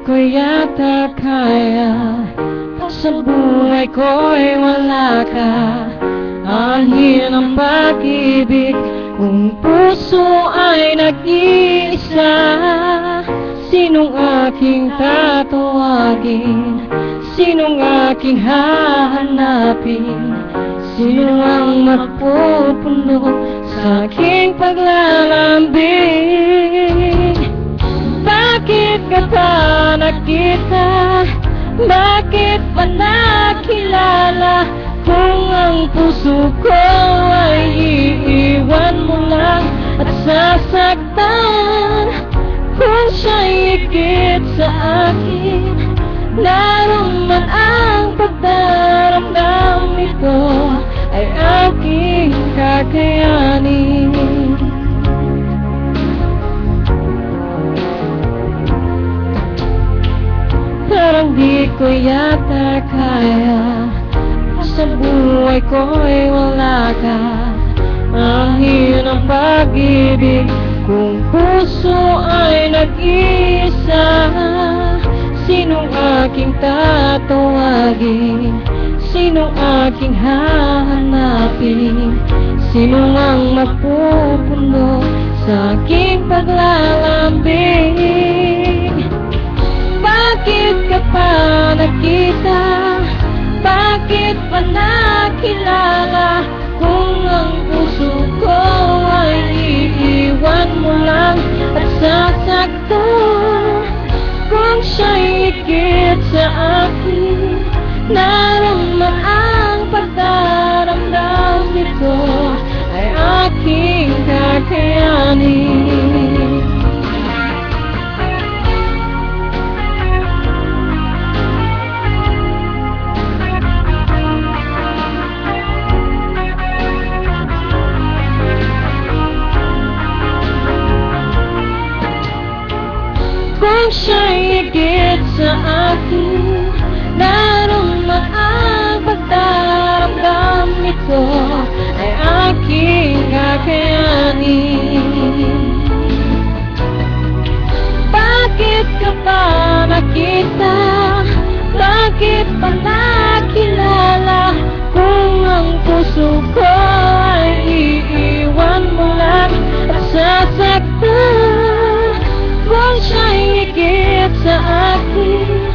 ko yata kaya pag sa buhay ko'y wala ka. Anhin ang pag-ibig kung puso ay nag-iisa. Sinong aking tatawagin? Sinong aking hahanapin? Sino ang mapupuno sa aking paglalambing? Bakit ka ba nakita? Bakit ba nakilala? Kung ang puso ko ay iiwan mo lang at sasaktan. Kung siya'y higit sa akin, naroon man ang pagdaramdam nito ay aking kakayanin. Parang di ko yata kaya sa buhay ko'y wala ka. Anhin ang pag-ibig kung puso ay nag-iisa. Sinong aking tatawagin? Sinong aking hahanapin? Sino ang mapupuno sa aking paglalambing? Bakit ka pa nakita? Bakit pa nakilala? Kung ang puso ko ay iiwan mo lang at sasaktan. Kung siya'y higit sa akin, naroon man ang pagdaramdam nito ay aking kakayanin. Kung siya'y higit sa akin, naroon man ang pagdaramdam nito ay aking kakayanin. Bakit ka ba nakita? Bakit pa nakilala? Kung ang puso ko ay iiwan mo lang at sasaktan. Kung siya'y higit sa akin,